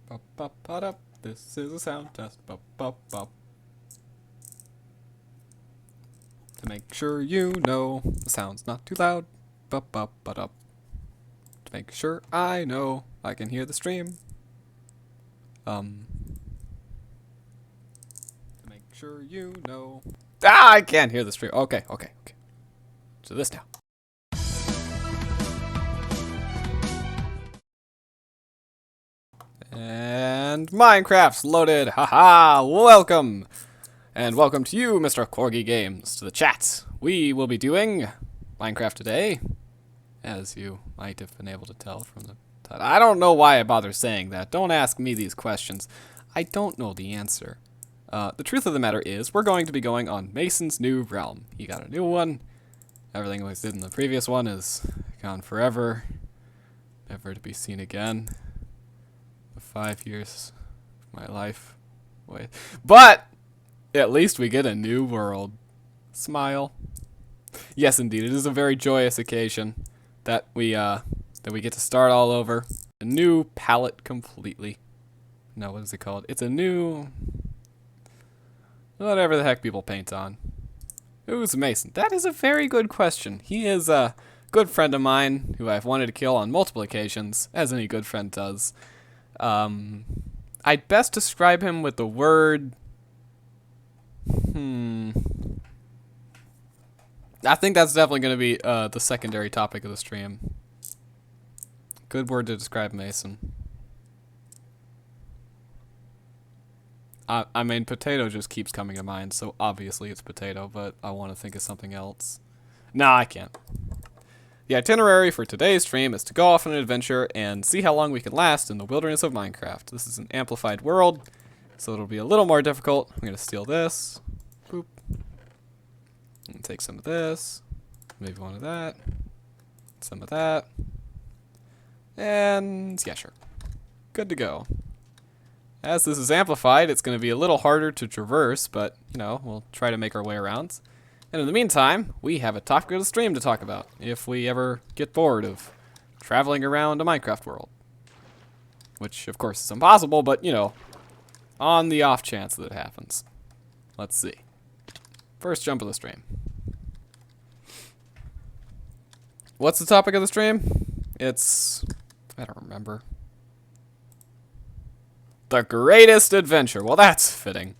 Ba-ba-ba-da. This is a sound test. Ba-ba-ba. To make sure you know the sound's not too loud. Ba-ba-ba-da. To make sure I know I can hear the stream. To make sure you know. Ah, I can't hear the stream. Okay. So this now. And Minecraft's loaded. Haha, welcome. And welcome to you, Mr. Corgi Games, to the chat. We will be doing Minecraft today, as you might have been able to tell from the title. I don't know why I bother saying that. Don't ask me these questions. I don't know the answer. The truth of the matter is, we're going to be going on Mason's new realm. He got a new one. Everything we did in the previous one is gone forever, never to be seen again. The 5 years of my life. Wait. But at least we get a new world. Smile. Yes, indeed, it is a very joyous occasion that we get to start all over. A new palette completely. No, what is it called? It's a new whatever the heck people paint on. Who's Mason? That is a very good question. He is a good friend of mine who I've wanted to kill on multiple occasions, as any good friend does. I'd best describe him with the word. I think that's definitely going to be the secondary topic of the stream. Good word to describe Mason. I mean, potato just keeps coming to mind, so obviously it's potato, but I want to think of something else. Nah, I can't. The itinerary for today's stream is to go off on an adventure and see how long we can last in the wilderness of Minecraft. This is an amplified world, so it'll be a little more difficult. I'm going to steal this. Boop. And take some of this. Maybe one of that. Some of that. And yeah, sure. Good to go. As this is amplified, it's going to be a little harder to traverse, but, you know, we'll try to make our way around. And in the meantime, we have a topic of the stream to talk about, if we ever get bored of traveling around a Minecraft world. Which, of course, is impossible, but, you know, on the off chance that it happens. Let's see. First jump of the stream. What's the topic of the stream? It's... I don't remember. The greatest adventure. Well, that's fitting.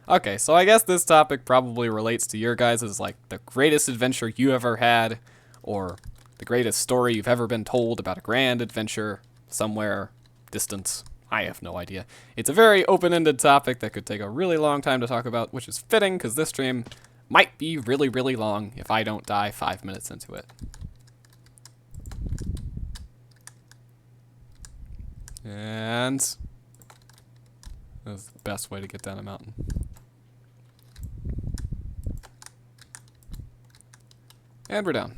Okay, so I guess this topic probably relates to your guys' like the greatest adventure you ever had, or the greatest story you've ever been told about a grand adventure somewhere distant. I have no idea. It's a very open-ended topic that could take a really long time to talk about, which is fitting because this stream might be really, really long if I don't die 5 minutes into it. And that's the best way to get down a mountain. And we're down.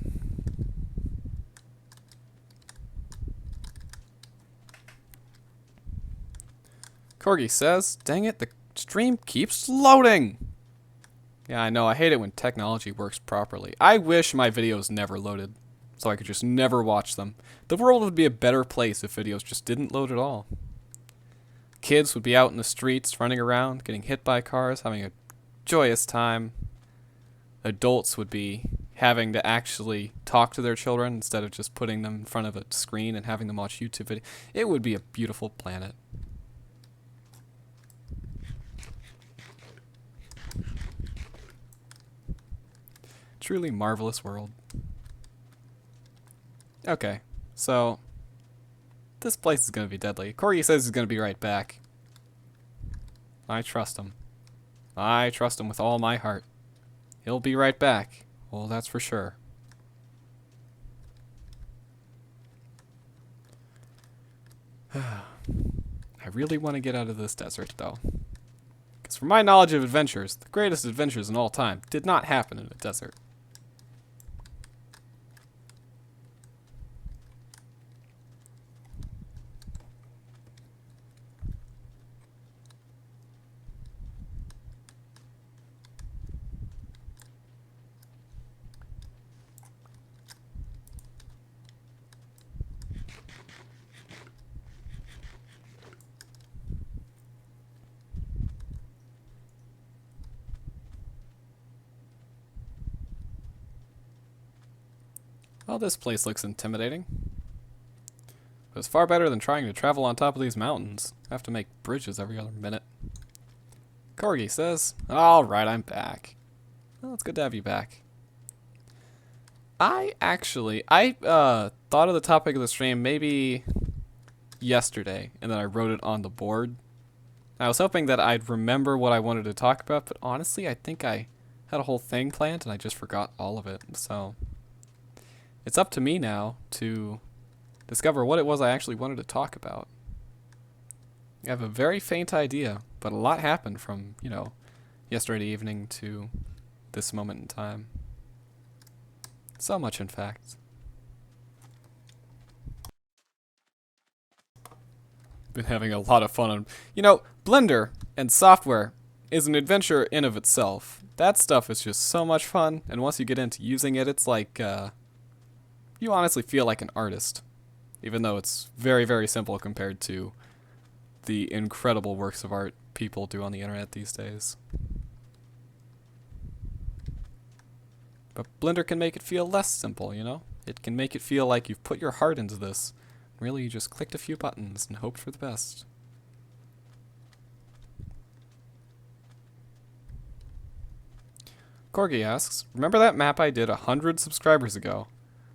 Corgi says, dang it, the stream keeps loading. Yeah, I know, I hate it when technology works properly. I wish my videos never loaded, so I could just never watch them. The world would be a better place if videos just didn't load at all. Kids would be out in the streets, running around, getting hit by cars, having a joyous time. Adults would be having to actually talk to their children instead of just putting them in front of a screen and having them watch YouTube videos. It would be a beautiful planet. Truly marvelous world. Okay, so this place is going to be deadly. Corey says he's going to be right back. I trust him. I trust him with all my heart. He'll be right back. Well, that's for sure. I really want to get out of this desert, though. Because from my knowledge of adventures, the greatest adventures in all time did not happen in a desert. Well, this place looks intimidating. But it's far better than trying to travel on top of these mountains. I have to make bridges every other minute. Corgi says, alright, I'm back. Well, it's good to have you back. I thought of the topic of the stream maybe yesterday, and then I wrote it on the board. I was hoping that I'd remember what I wanted to talk about, but honestly, I think I had a whole thing planned, and I just forgot all of it. So, it's up to me now to discover what it was I actually wanted to talk about. I have a very faint idea, but a lot happened from, you know, yesterday evening to this moment in time. So much, in fact. Been having a lot of fun on... You know, Blender and software is an adventure in of itself. That stuff is just so much fun, and once you get into using it, it's like, you honestly feel like an artist. Even though it's very, very simple compared to the incredible works of art people do on the internet these days. But Blender can make it feel less simple, you know? It can make it feel like you've put your heart into this. Really, you just clicked a few buttons and hoped for the best. Corgi asks, remember that map I did 100 subscribers ago?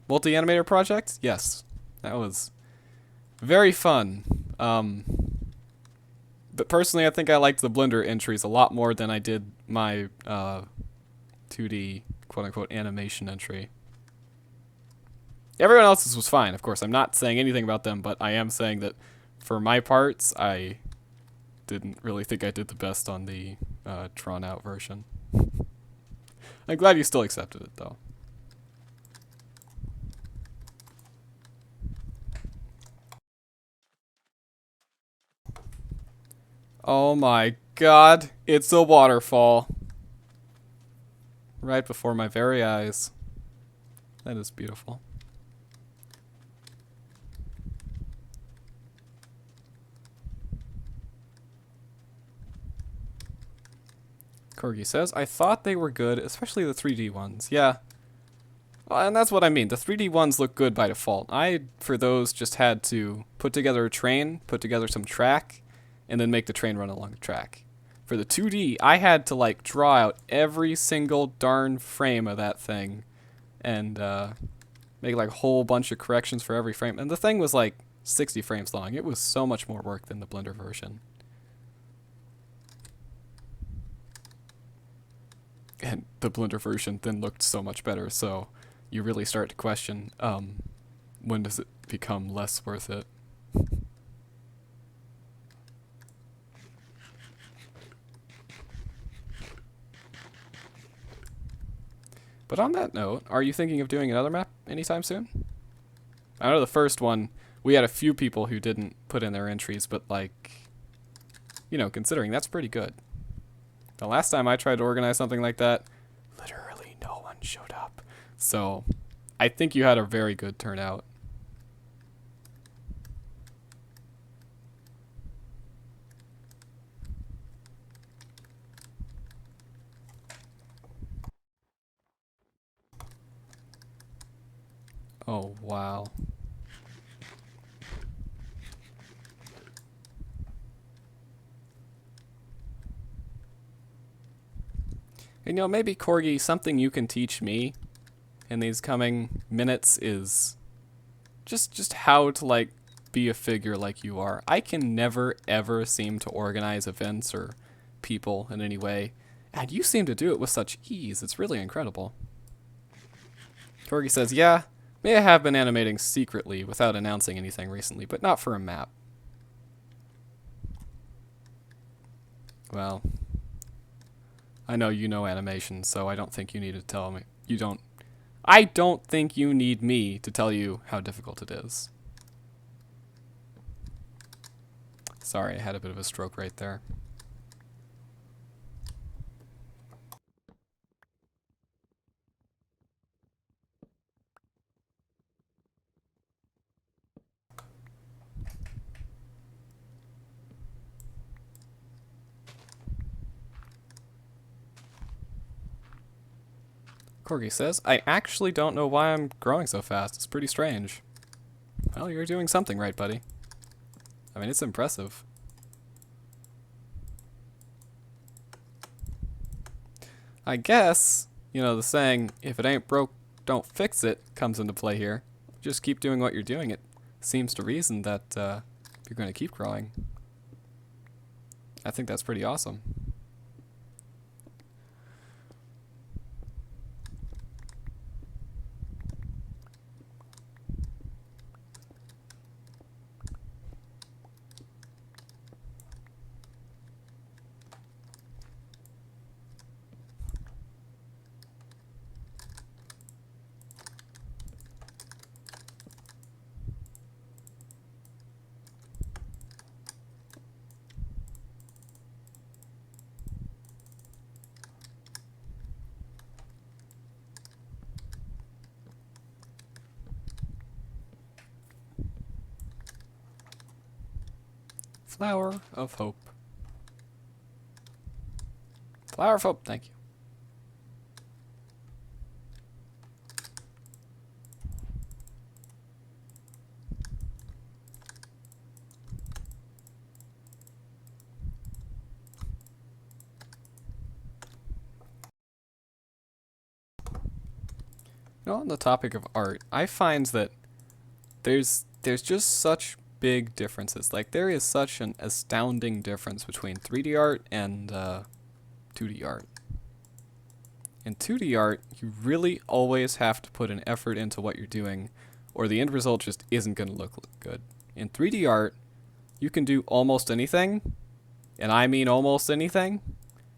Multi-animator project? Yes. That was very fun. But personally, I think I liked the Blender entries a lot more than I did my 2D quote-unquote animation entry. Everyone else's was fine, of course. I'm not saying anything about them, but I am saying that for my parts, I didn't really think I did the best on the drawn-out version. I'm glad you still accepted it, though. Oh my god, it's a waterfall. Right before my very eyes. That is beautiful. Corgi says, I thought they were good, especially the 3D ones. Yeah. Well, and that's what I mean. The 3D ones look good by default. I, for those, just had to put together a train, put together some track, and then make the train run along the track. For the 2D, I had to, like, draw out every single darn frame of that thing and make, like, a whole bunch of corrections for every frame. And the thing was, like, 60 frames long. It was so much more work than the Blender version. And the Blender version then looked so much better, so you really start to question, when does it become less worth it? But on that note, are you thinking of doing another map anytime soon? I know the first one, we had a few people who didn't put in their entries, but like, you know, considering that's pretty good. The last time I tried to organize something like that, literally no one showed up. So, I think you had a very good turnout. Oh, wow. You know, maybe, Corgi, something you can teach me in these coming minutes is just how to, like, be a figure like you are. I can never, ever seem to organize events or people in any way, and you seem to do it with such ease. It's really incredible. Corgi says, yeah, may I have been animating secretly without announcing anything recently, but not for a map. Well, I know you know animation, so I don't think you need to tell me. I don't think you need me to tell you how difficult it is. Sorry, I had a bit of a stroke right there. Corgi says, I actually don't know why I'm growing so fast. It's pretty strange. Well, you're doing something right, buddy. I mean, it's impressive. I guess, you know, the saying, if it ain't broke, don't fix it, comes into play here. Just keep doing what you're doing. It seems to reason that you're going to keep growing. I think that's pretty awesome. Flower of Hope. Flower of Hope, thank you. You know, on the topic of art, I find that there's just such big differences. Like, there is such an astounding difference between 3D art and 2D art. In 2D art, you really always have to put an effort into what you're doing, or the end result just isn't going to look good. In 3D art, you can do almost anything, and I mean almost anything,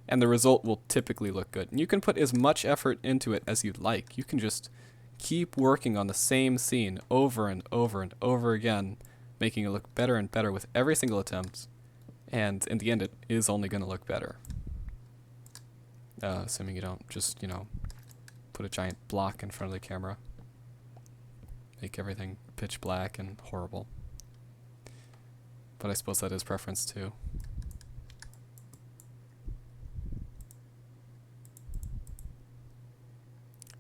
and the result will typically look good. And you can put as much effort into it as you'd like. You can just keep working on the same scene over and over and over again, making it look better and better with every single attempt, and in the end it is only going to look better. Assuming you don't just, you know, put a giant block in front of the camera. Make everything pitch black and horrible. But I suppose that is preference too.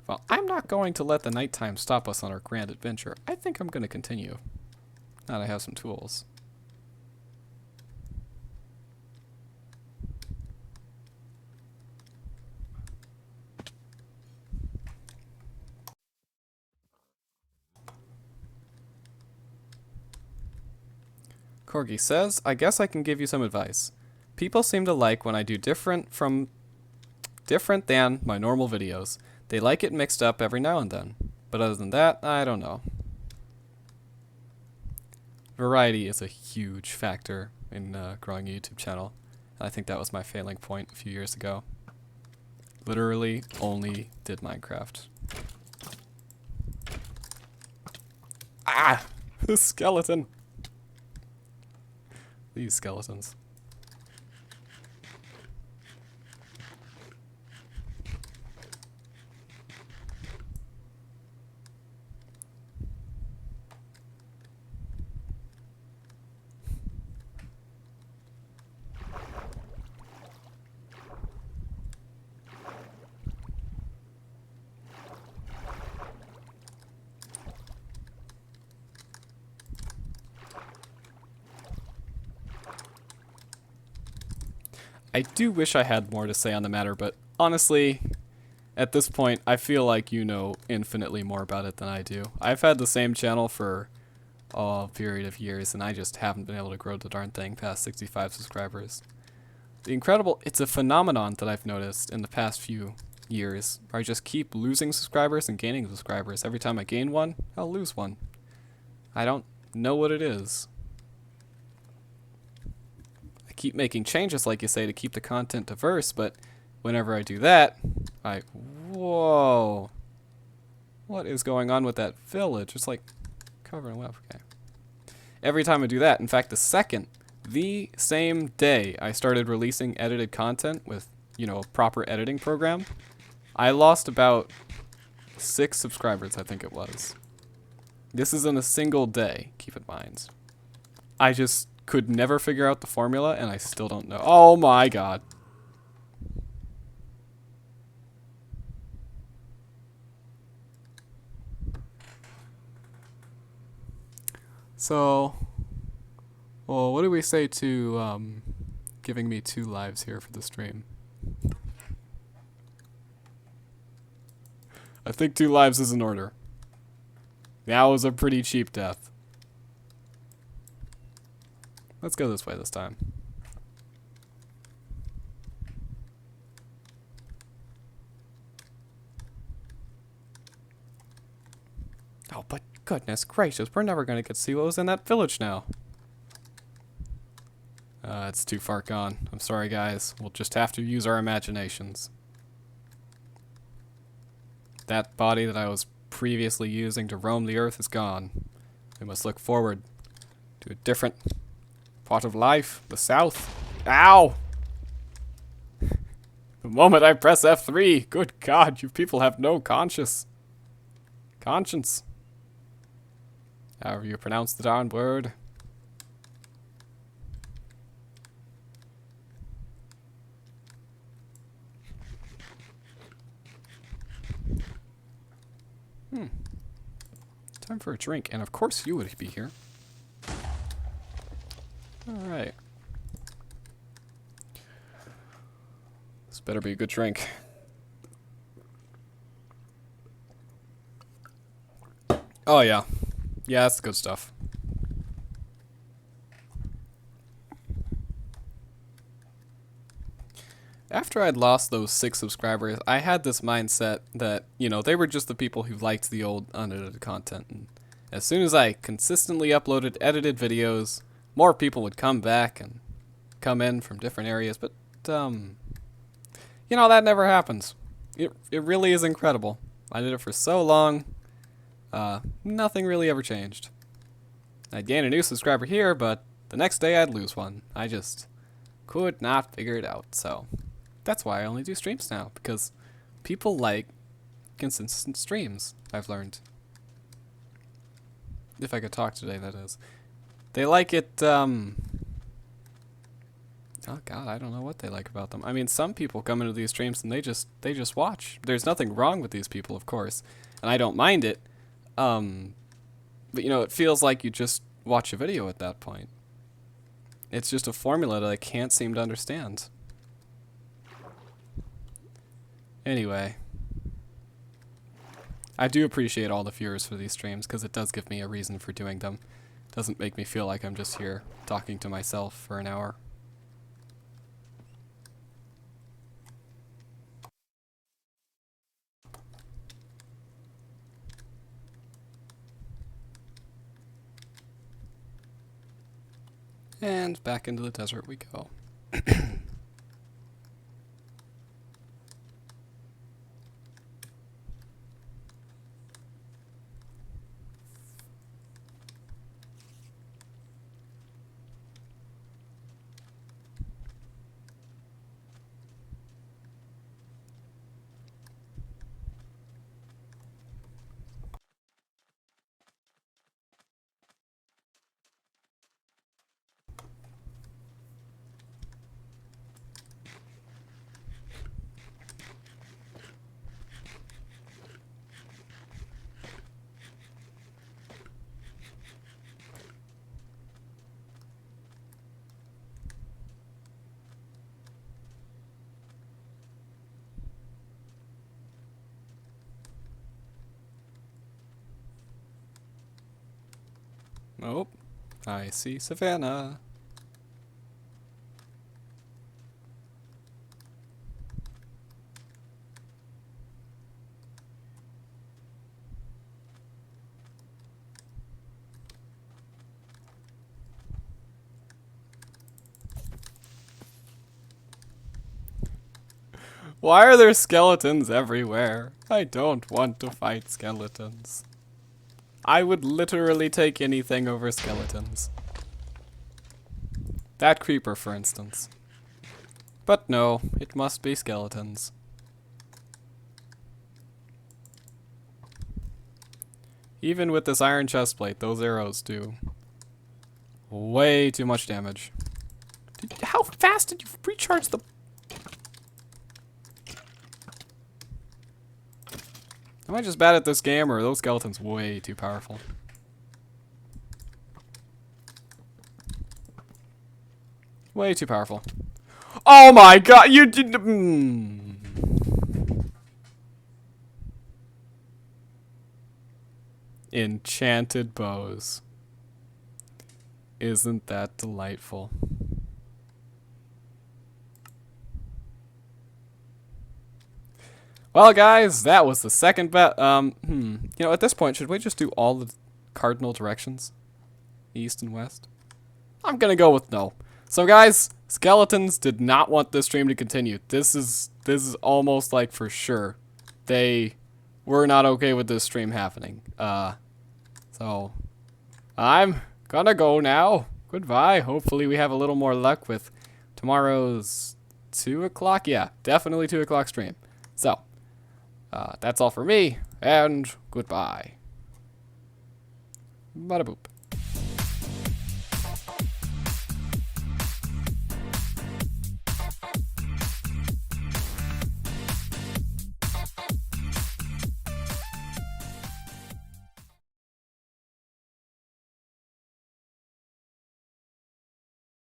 Well, I'm not going to let the nighttime stop us on our grand adventure. I think I'm going to continue. Now that I have some tools. Corgi says, I guess I can give you some advice. People seem to like when I do different than my normal videos. They like it mixed up every now and then. But other than that, I don't know. Variety is a huge factor in growing a YouTube channel. And I think that was my failing point a few years ago. Literally only did Minecraft. Ah! The skeleton! These skeletons. I do wish I had more to say on the matter, but honestly, at this point, I feel like you know infinitely more about it than I do. I've had the same channel for a period of years, and I just haven't been able to grow the darn thing past 65 subscribers. It's a phenomenon that I've noticed in the past few years, where I just keep losing subscribers and gaining subscribers. Every time I gain one, I'll lose one. I don't know what it is. I keep making changes, like you say, to keep the content diverse, but whenever I do that, whoa. What is going on with that village? It's like covered in web. Okay. Every time I do that, in fact, the same day I started releasing edited content with, you know, a proper editing program, I lost about 6 subscribers, I think it was. This is in a single day, keep in mind. I just could never figure out the formula, and I still don't know. Oh my god. So, well, what do we say to giving me 2 lives here for the stream? I think 2 lives is in order. That was a pretty cheap death. Let's go this way this time. Oh, but goodness gracious, we're never gonna get to see what was in that village now. It's too far gone. I'm sorry, guys. We'll just have to use our imaginations. That body that I was previously using to roam the earth is gone. We must look forward to a different part of life, the south. Ow! The moment I press F3, good God, you people have no conscience. However you pronounce the darn word. Time for a drink, and of course you would be here. Alright. This better be a good drink. Oh yeah. Yeah, that's the good stuff. After I'd lost those 6 subscribers, I had this mindset that, you know, they were just the people who liked the old unedited content. And as soon as I consistently uploaded edited videos, more people would come back and come in from different areas. But, you know, that never happens. It really is incredible. I did it for so long. Nothing really ever changed. I'd gain a new subscriber here, but the next day I'd lose one. I just could not figure it out, so that's why I only do streams now, because people like consistent streams, I've learned. If I could talk today, that is. They like it, oh god, I don't know what they like about them. I mean, some people come into these streams and they just watch. There's nothing wrong with these people, of course, and I don't mind it. But you know, it feels like you just watch a video at that point. It's just a formula that I can't seem to understand. Anyway, I do appreciate all the viewers for these streams, because it does give me a reason for doing them. It doesn't make me feel like I'm just here talking to myself for an hour. And back into the desert we go. Oh, I see Savannah. Why are there skeletons everywhere? I don't want to fight skeletons. I would literally take anything over skeletons. That creeper, for instance. But no, it must be skeletons. Even with this iron chestplate, those arrows do way too much damage. How fast did you recharge the... Am I just bad at this game, or are those skeletons way too powerful? Way too powerful. Oh my god, you did. Enchanted bows. Isn't that delightful? Well, guys, that was the second bet. You know, at this point, should we just do all the cardinal directions? East and west? I'm gonna go with no. So, guys, skeletons did not want this stream to continue. This is almost like for sure. They were not okay with this stream happening. So I'm gonna go now. Goodbye. Hopefully we have a little more luck with tomorrow's 2 o'clock. Yeah, definitely 2 o'clock stream. So, that's all for me, and goodbye. Bada boop.